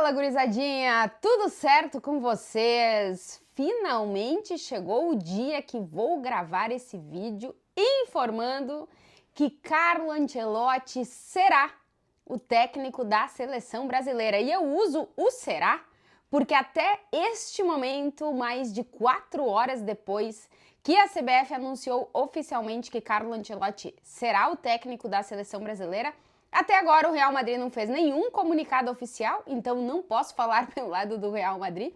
Fala, gurizadinha! Tudo certo com vocês? Finalmente chegou o dia que vou gravar esse vídeo informando que Carlo Ancelotti será o técnico da seleção brasileira. E eu uso o será porque até este momento, mais de 4 horas depois que a CBF anunciou oficialmente que Carlo Ancelotti será o técnico da seleção brasileira, até agora o Real Madrid não fez nenhum comunicado oficial, então não posso falar pelo lado do Real Madrid,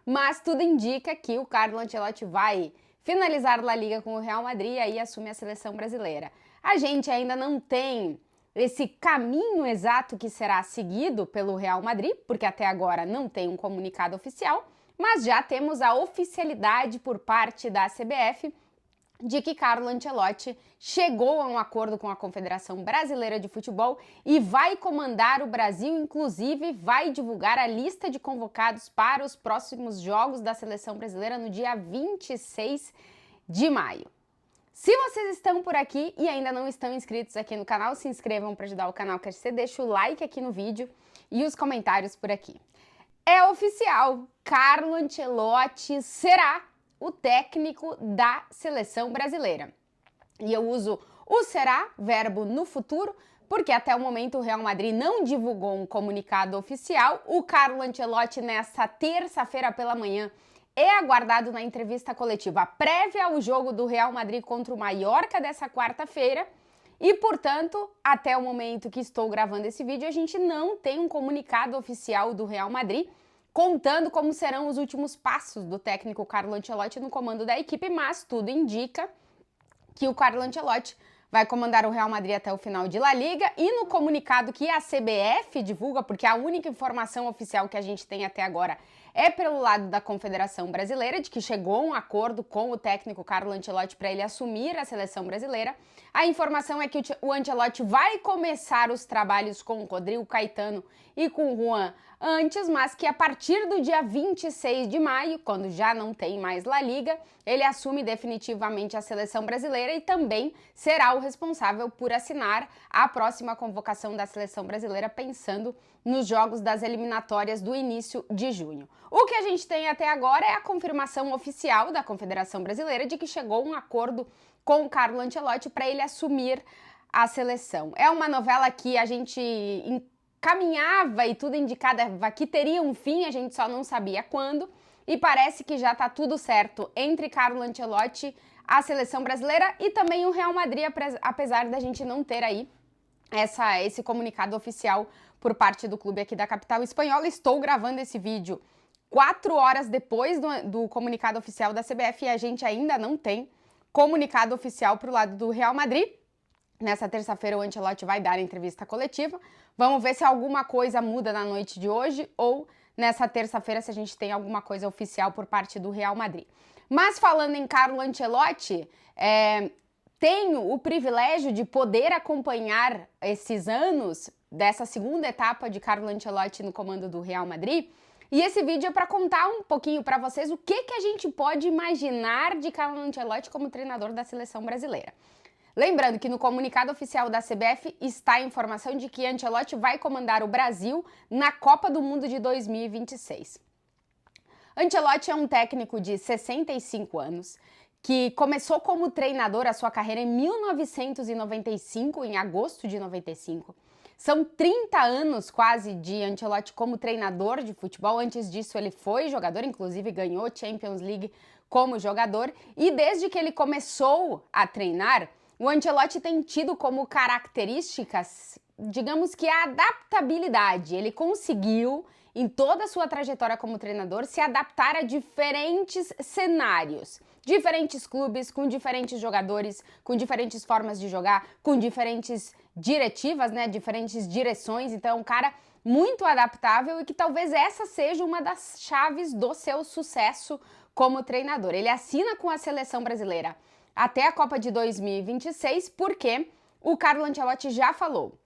mas tudo indica que o Carlo Ancelotti vai finalizar La Liga com o Real Madrid e aí assume a seleção brasileira. A gente ainda não tem esse caminho exato que será seguido pelo Real Madrid, porque até agora não tem um comunicado oficial, mas já temos a oficialidade por parte da CBF de que Carlo Ancelotti chegou a um acordo com a Confederação Brasileira de Futebol e vai comandar o Brasil, inclusive vai divulgar a lista de convocados para os próximos jogos da seleção brasileira no dia 26 de maio. Se vocês estão por aqui e ainda não estão inscritos aqui no canal, se inscrevam para ajudar o canal a crescer, deixa o like aqui no vídeo e os comentários por aqui. É oficial, Carlo Ancelotti será o técnico da seleção brasileira. E eu uso o será, verbo no futuro, porque até o momento o Real Madrid não divulgou um comunicado oficial. O Carlo Ancelotti, nesta terça-feira pela manhã, é aguardado na entrevista coletiva prévia ao jogo do Real Madrid contra o Mallorca dessa quarta-feira. E, portanto, até o momento que estou gravando esse vídeo, a gente não tem um comunicado oficial do Real Madrid contando como serão os últimos passos do técnico Carlo Ancelotti no comando da equipe, mas tudo indica que o Carlo Ancelotti vai comandar o Real Madrid até o final de La Liga. E no comunicado que a CBF divulga, porque a única informação oficial que a gente tem até agora é pelo lado da Confederação Brasileira, de que chegou a um acordo com o técnico Carlo Ancelotti para ele assumir a seleção brasileira. A informação é que o Ancelotti vai começar os trabalhos com o Rodrigo Caetano e com o Juan antes, mas que a partir do dia 26 de maio, quando já não tem mais La Liga, ele assume definitivamente a seleção brasileira e também será o responsável por assinar a próxima convocação da seleção brasileira, pensando nos jogos das eliminatórias do início de junho. O que a gente tem até agora é a confirmação oficial da Confederação Brasileira de que chegou a um acordo com o Carlo Ancelotti para ele assumir a seleção. É uma novela que a gente caminhava e tudo indicava que teria um fim, a gente só não sabia quando, e parece que já está tudo certo entre Carlo Ancelotti, a seleção brasileira e também o Real Madrid, apesar da gente não ter aí esse comunicado oficial por parte do clube aqui da capital espanhola. Estou gravando esse vídeo 4 horas depois do comunicado oficial da CBF e a gente ainda não tem comunicado oficial para o lado do Real Madrid. Nessa terça-feira o Ancelotti vai dar a entrevista coletiva. Vamos ver se alguma coisa muda na noite de hoje ou nessa terça-feira se a gente tem alguma coisa oficial por parte do Real Madrid. Mas falando em Carlo Ancelotti, tenho o privilégio de poder acompanhar esses anos dessa segunda etapa de Carlo Ancelotti no comando do Real Madrid. E esse vídeo é para contar um pouquinho para vocês o que a gente pode imaginar de Carlo Ancelotti como treinador da seleção brasileira. Lembrando que no comunicado oficial da CBF está a informação de que Ancelotti vai comandar o Brasil na Copa do Mundo de 2026. Ancelotti é um técnico de 65 anos, que começou como treinador a sua carreira em 1995, em agosto de 95. São 30 anos quase de Ancelotti como treinador de futebol. Antes disso ele foi jogador, inclusive ganhou Champions League como jogador. E desde que ele começou a treinar, o Ancelotti tem tido como características, digamos que a adaptabilidade. Ele conseguiu, em toda a sua trajetória como treinador, se adaptar a diferentes cenários, diferentes clubes, com diferentes jogadores, com diferentes formas de jogar, com diferentes diretivas, né, diferentes direções. Então é um cara muito adaptável e que talvez essa seja uma das chaves do seu sucesso como treinador. Ele assina com a seleção brasileira até a Copa de 2026, porque o Carlo Ancelotti já falou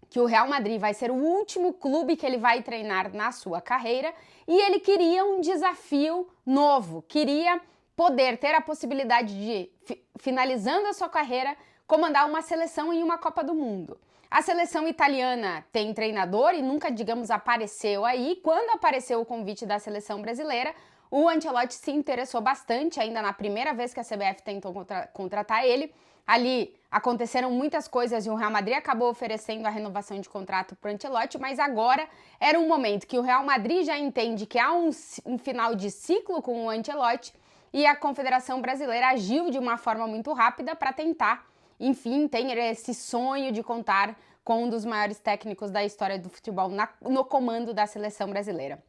que o Real Madrid vai ser o último clube que ele vai treinar na sua carreira e ele queria um desafio novo, queria poder ter a possibilidade de, finalizando a sua carreira, comandar uma seleção em uma Copa do Mundo. A seleção italiana tem treinador e nunca, digamos, apareceu aí. Quando apareceu o convite da seleção brasileira, o Ancelotti se interessou bastante, ainda na primeira vez que a CBF tentou contratar ele. Ali aconteceram muitas coisas e o Real Madrid acabou oferecendo a renovação de contrato para o Ancelotti, mas agora era um momento que o Real Madrid já entende que há um final de ciclo com o Ancelotti e a Confederação Brasileira agiu de uma forma muito rápida para tentar, enfim, ter esse sonho de contar com um dos maiores técnicos da história do futebol no comando da seleção brasileira.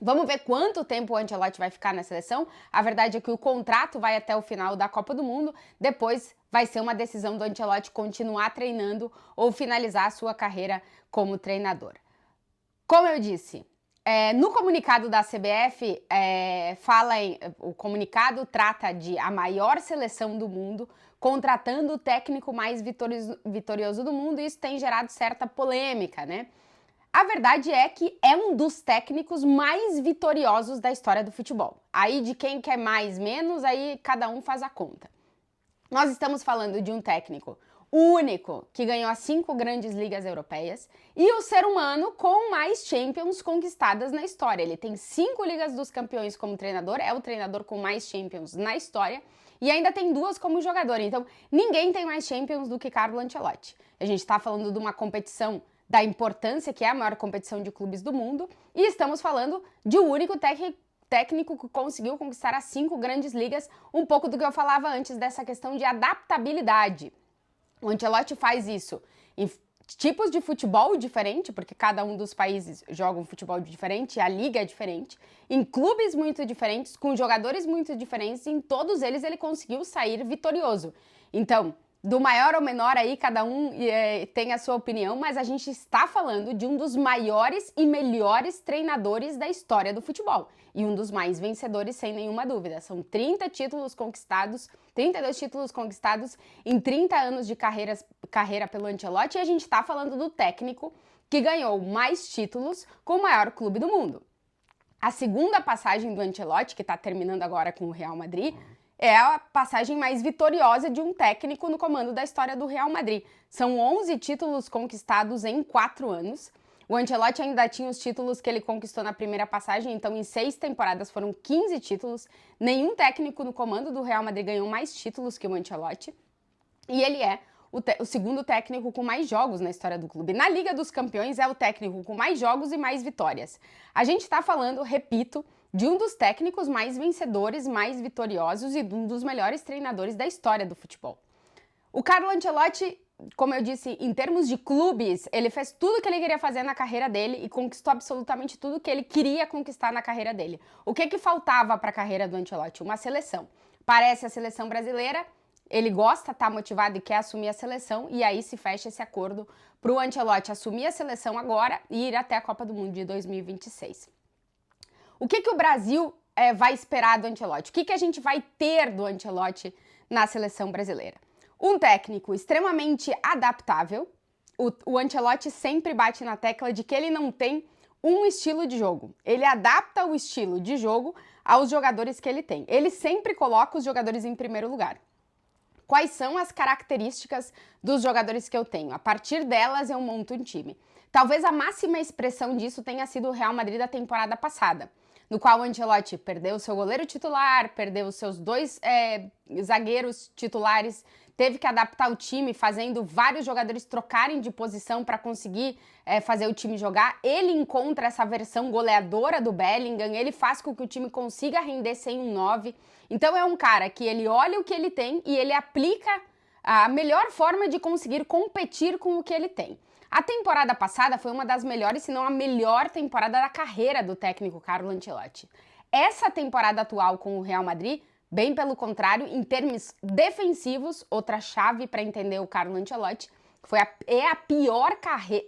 Vamos ver quanto tempo o Ancelotti vai ficar na seleção. A verdade é que o contrato vai até o final da Copa do Mundo, depois vai ser uma decisão do Ancelotti continuar treinando ou finalizar a sua carreira como treinador. Como eu disse, no comunicado da CBF, o comunicado trata de a maior seleção do mundo contratando o técnico mais vitorioso do mundo, e isso tem gerado certa polêmica, né? A verdade é que é um dos técnicos mais vitoriosos da história do futebol. Aí de quem quer mais, menos, aí cada um faz a conta. Nós estamos falando de um técnico único que ganhou as 5 grandes ligas europeias e o ser humano com mais Champions conquistadas na história. Ele tem 5 ligas dos campeões como treinador, é o treinador com mais Champions na história e ainda tem 2 como jogador. Então ninguém tem mais Champions do que Carlo Ancelotti. A gente está falando de uma competição da importância que é a maior competição de clubes do mundo, e estamos falando de um único técnico que conseguiu conquistar as 5 grandes ligas, um pouco do que eu falava antes dessa questão de adaptabilidade. O Ancelotti faz isso em tipos de futebol diferente, porque cada um dos países joga um futebol diferente, a liga é diferente, em clubes muito diferentes, com jogadores muito diferentes, e em todos eles ele conseguiu sair vitorioso. Então, do maior ao menor aí, cada um tem a sua opinião, mas a gente está falando de um dos maiores e melhores treinadores da história do futebol. E um dos mais vencedores, sem nenhuma dúvida. São 32 títulos conquistados em 30 anos de carreira pelo Ancelotti, e a gente está falando do técnico que ganhou mais títulos com o maior clube do mundo. A segunda passagem do Ancelotti, que está terminando agora com o Real Madrid, é a passagem mais vitoriosa de um técnico no comando da história do Real Madrid. São 11 títulos conquistados em 4 anos. O Ancelotti ainda tinha os títulos que ele conquistou na primeira passagem, então em 6 temporadas foram 15 títulos. Nenhum técnico no comando do Real Madrid ganhou mais títulos que o Ancelotti. E ele é o segundo técnico com mais jogos na história do clube. Na Liga dos Campeões é o técnico com mais jogos e mais vitórias. A gente está falando, repito, de um dos técnicos mais vencedores, mais vitoriosos e de um dos melhores treinadores da história do futebol. O Carlo Ancelotti, como eu disse, em termos de clubes, ele fez tudo o que ele queria fazer na carreira dele e conquistou absolutamente tudo que ele queria conquistar na carreira dele. O que faltava para a carreira do Ancelotti? Uma seleção. Parece a seleção brasileira, ele gosta, está motivado e quer assumir a seleção, e aí se fecha esse acordo para o Ancelotti assumir a seleção agora e ir até a Copa do Mundo de 2026. O que o Brasil vai esperar do Ancelotti? O que a gente vai ter do Ancelotti na seleção brasileira? Um técnico extremamente adaptável. O Ancelotti sempre bate na tecla de que ele não tem um estilo de jogo. Ele adapta o estilo de jogo aos jogadores que ele tem. Ele sempre coloca os jogadores em primeiro lugar. Quais são as características dos jogadores que eu tenho? A partir delas eu monto um time. Talvez a máxima expressão disso tenha sido o Real Madrid da temporada passada, no qual o Ancelotti perdeu seu goleiro titular, perdeu seus 2 zagueiros titulares, teve que adaptar o time, fazendo vários jogadores trocarem de posição para conseguir fazer o time jogar. Ele encontra essa versão goleadora do Bellingham, ele faz com que o time consiga render sem um 9. Então é um cara que ele olha o que ele tem e ele aplica a melhor forma de conseguir competir com o que ele tem. A temporada passada foi uma das melhores, se não a melhor temporada da carreira do técnico Carlo Ancelotti. Essa temporada atual com o Real Madrid, bem pelo contrário, em termos defensivos, outra chave para entender o Carlo Ancelotti, é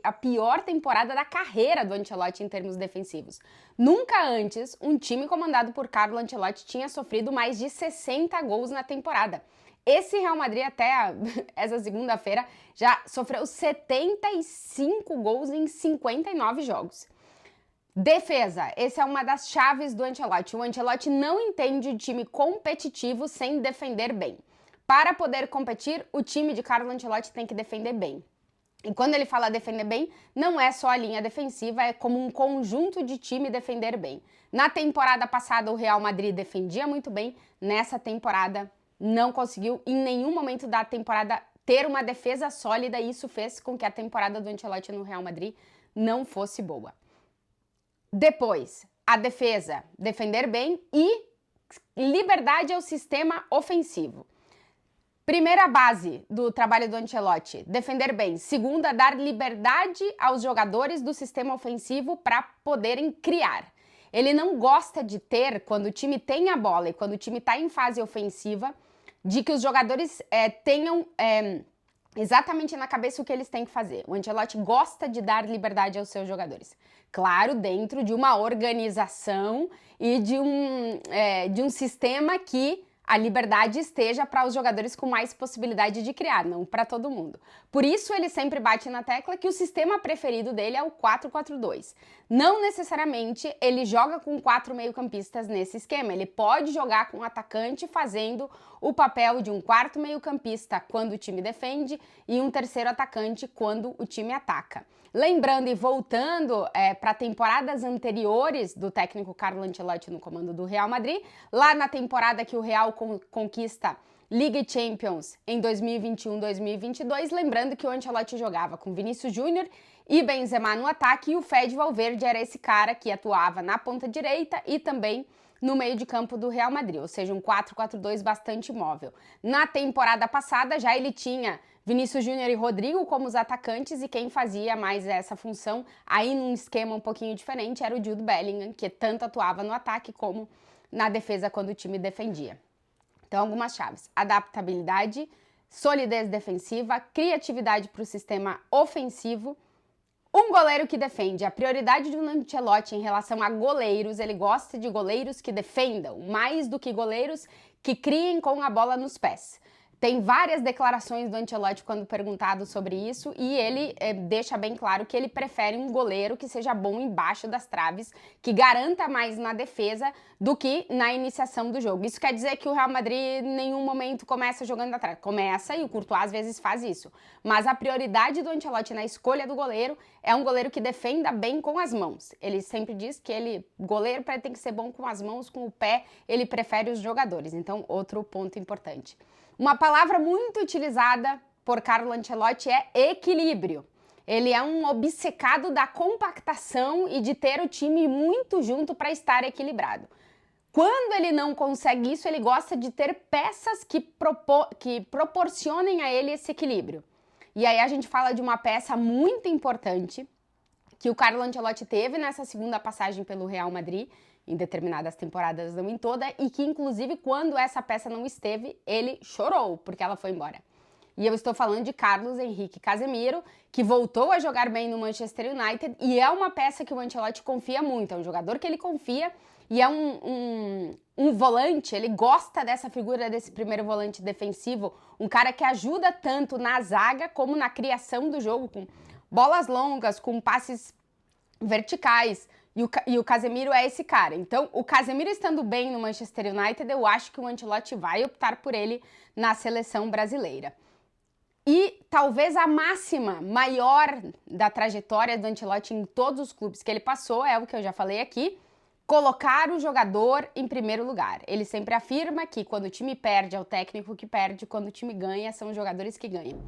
a pior temporada da carreira do Ancelotti em termos defensivos. Nunca antes um time comandado por Carlo Ancelotti tinha sofrido mais de 60 gols na temporada. Esse Real Madrid até essa segunda-feira já sofreu 75 gols em 59 jogos. Defesa, essa é uma das chaves do Ancelotti. O Ancelotti não entende o time competitivo sem defender bem. Para poder competir, o time de Carlo Ancelotti tem que defender bem. E quando ele fala defender bem, não é só a linha defensiva, é como um conjunto de time defender bem. Na temporada passada, o Real Madrid defendia muito bem, nessa temporada não conseguiu em nenhum momento da temporada ter uma defesa sólida, e isso fez com que a temporada do Ancelotti no Real Madrid não fosse boa. Depois, a defesa, defender bem, e liberdade ao sistema ofensivo. Primeira base do trabalho do Ancelotti, defender bem. Segunda, dar liberdade aos jogadores do sistema ofensivo para poderem criar. Ele não gosta de ter, quando o time tem a bola e quando o time está em fase ofensiva, de que os jogadores tenham exatamente na cabeça o que eles têm que fazer. O Ancelotti gosta de dar liberdade aos seus jogadores. Claro, dentro de uma organização e de um sistema que a liberdade esteja para os jogadores com mais possibilidade de criar, não para todo mundo. Por isso ele sempre bate na tecla que o sistema preferido dele é o 4-4-2. Não necessariamente ele joga com 4 meio-campistas nesse esquema, ele pode jogar com um atacante fazendo o papel de um quarto meio-campista quando o time defende e um terceiro atacante quando o time ataca. Lembrando e voltando para temporadas anteriores do técnico Carlo Ancelotti no comando do Real Madrid, lá na temporada que o Real conquista Liga e Champions em 2021-2022, lembrando que o Ancelotti jogava com Vinícius Júnior e Benzema no ataque, e o Fede Valverde era esse cara que atuava na ponta direita e também no meio de campo do Real Madrid, ou seja, um 4-4-2 bastante móvel. Na temporada passada já ele tinha Vinícius Júnior e Rodrigo como os atacantes, e quem fazia mais essa função, aí num esquema um pouquinho diferente, era o Jude Bellingham, que tanto atuava no ataque como na defesa quando o time defendia. Então, algumas chaves: adaptabilidade, solidez defensiva, criatividade para o sistema ofensivo. Um goleiro que defende. A prioridade do Ancelotti em relação a goleiros, ele gosta de goleiros que defendam, mais do que goleiros que criem com a bola nos pés. Tem várias declarações do Ancelotti quando perguntado sobre isso, e ele deixa bem claro que ele prefere um goleiro que seja bom embaixo das traves, que garanta mais na defesa do que na iniciação do jogo. Isso quer dizer que o Real Madrid em nenhum momento começa jogando atrás. Começa, e o Courtois às vezes faz isso. Mas a prioridade do Ancelotti na escolha do goleiro é um goleiro que defenda bem com as mãos. Ele sempre diz que goleiro tem que ser bom com as mãos, com o pé, ele prefere os jogadores. Então, outro ponto importante. Uma palavra muito utilizada por Carlo Ancelotti é equilíbrio. Ele é um obcecado da compactação e de ter o time muito junto para estar equilibrado. Quando ele não consegue isso, ele gosta de ter peças que proporcionem a ele esse equilíbrio. E aí a gente fala de uma peça muito importante que o Carlo Ancelotti teve nessa segunda passagem pelo Real Madrid, em determinadas temporadas, não em toda, e que inclusive quando essa peça não esteve, ele chorou porque ela foi embora. E eu estou falando de Carlos Henrique Casemiro, que voltou a jogar bem no Manchester United, e é uma peça que o Ancelotti confia muito, é um jogador que ele confia, e é um volante, ele gosta dessa figura, desse primeiro volante defensivo, um cara que ajuda tanto na zaga como na criação do jogo, com bolas longas, com passes verticais. E o Casemiro é esse cara. Então, o Casemiro estando bem no Manchester United, eu acho que o Ancelotti vai optar por ele na seleção brasileira. E talvez a máxima maior da trajetória do Ancelotti em todos os clubes que ele passou é o que eu já falei aqui: colocar o jogador em primeiro lugar. Ele sempre afirma que quando o time perde é o técnico que perde, quando o time ganha são os jogadores que ganham.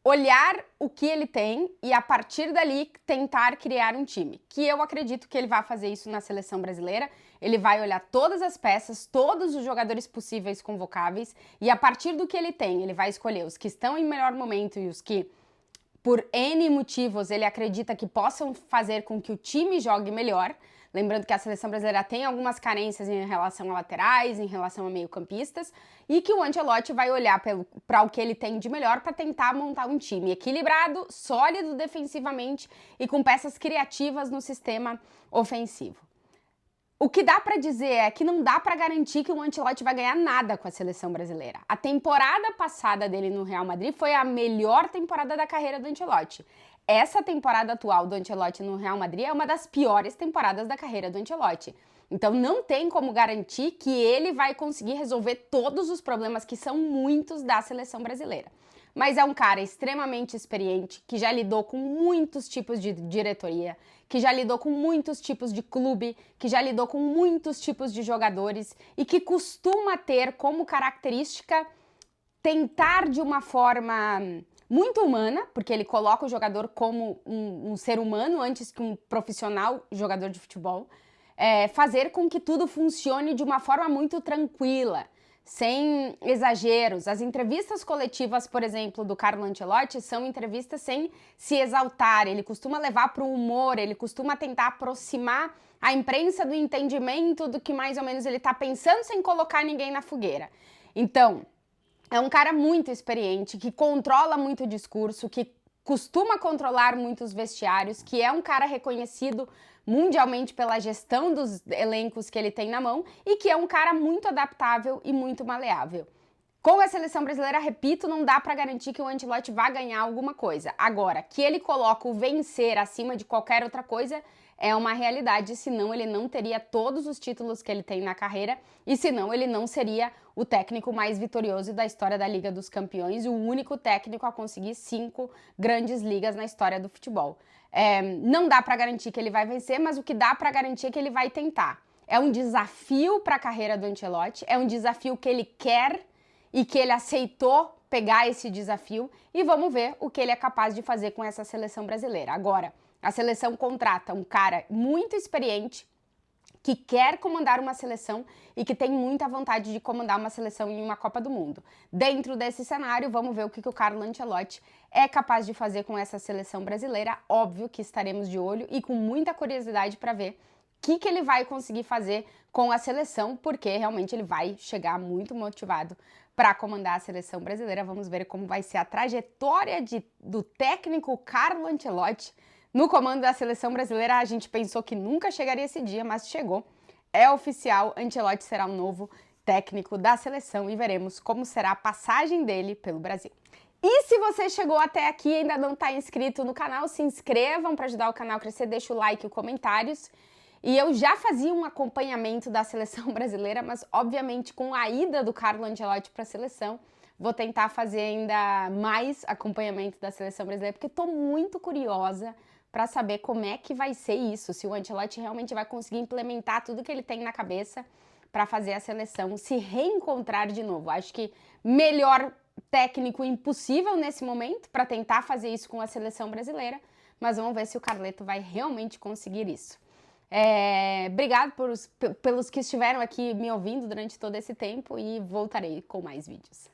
Olhar o que ele tem e a partir dali tentar criar um time, que eu acredito que ele vai fazer isso na seleção brasileira. Ele vai olhar todas as peças, todos os jogadores possíveis convocáveis, e a partir do que ele tem, ele vai escolher os que estão em melhor momento e os que, por N motivos, ele acredita que possam fazer com que o time jogue melhor. Lembrando que a seleção brasileira tem algumas carências em relação a laterais, em relação a meio-campistas, e que o Ancelotti vai olhar para o que ele tem de melhor para tentar montar um time equilibrado, sólido defensivamente e com peças criativas no sistema ofensivo. O que dá para dizer é que não dá para garantir que o Ancelotti vai ganhar nada com a seleção brasileira. A temporada passada dele no Real Madrid foi a melhor temporada da carreira do Ancelotti. Essa temporada atual do Ancelotti no Real Madrid é uma das piores temporadas da carreira do Ancelotti. Então não tem como garantir que ele vai conseguir resolver todos os problemas, que são muitos, da seleção brasileira. mas é um cara extremamente experiente, que já lidou com muitos tipos de diretoria, que já lidou com muitos tipos de clube, que já lidou com muitos tipos de jogadores e que costuma ter como característica tentar de uma forma muito humana, porque ele coloca o jogador como um ser humano antes que um profissional jogador de futebol, fazer com que tudo funcione de uma forma muito tranquila, sem exageros. As entrevistas coletivas, por exemplo, do Carlo Ancelotti são entrevistas sem se exaltar, ele costuma levar para o humor, ele costuma tentar aproximar a imprensa do entendimento do que mais ou menos ele está pensando sem colocar ninguém na fogueira. Então, é um cara muito experiente, que controla muito o discurso, que costuma controlar muitos vestiários, que é um cara reconhecido mundialmente pela gestão dos elencos que ele tem na mão e que é um cara muito adaptável e muito maleável. Com a seleção brasileira, repito, não dá para garantir que o Ancelotti vá ganhar alguma coisa. Agora, que ele coloca o vencer acima de qualquer outra coisa é uma realidade, senão ele não teria todos os títulos que ele tem na carreira e senão ele não seria o técnico mais vitorioso da história da Liga dos Campeões e o único técnico a conseguir 5 grandes ligas na história do futebol. Não dá para garantir que ele vai vencer, mas o que dá para garantir é que ele vai tentar. É um desafio para a carreira do Ancelotti, é um desafio que ele quer e que ele aceitou pegar esse desafio e vamos ver o que ele é capaz de fazer com essa seleção brasileira. Agora, a seleção contrata um cara muito experiente, que quer comandar uma seleção e que tem muita vontade de comandar uma seleção em uma Copa do Mundo. Dentro desse cenário, vamos ver o que o Carlo Ancelotti é capaz de fazer com essa seleção brasileira. Óbvio que estaremos de olho e com muita curiosidade para ver o que ele vai conseguir fazer com a seleção, porque realmente ele vai chegar muito motivado para comandar a seleção brasileira. Vamos ver como vai ser a trajetória do técnico Carlo Ancelotti no comando da seleção brasileira. A gente pensou que nunca chegaria esse dia, mas chegou. É oficial, Ancelotti será o novo técnico da seleção e veremos como será a passagem dele pelo Brasil. E se você chegou até aqui e ainda não está inscrito no canal, se inscrevam para ajudar o canal a crescer, deixa o like e os comentários. E eu já fazia um acompanhamento da seleção brasileira, mas obviamente com a ida do Carlo Ancelotti para a seleção, vou tentar fazer ainda mais acompanhamento da seleção brasileira, porque estou muito curiosa para saber como é que vai ser isso, se o Ancelotti realmente vai conseguir implementar tudo que ele tem na cabeça para fazer a seleção se reencontrar de novo. Acho que melhor técnico impossível nesse momento para tentar fazer isso com a seleção brasileira, mas vamos ver se o Carleto vai realmente conseguir isso. Obrigado pelos que estiveram aqui me ouvindo durante todo esse tempo e voltarei com mais vídeos.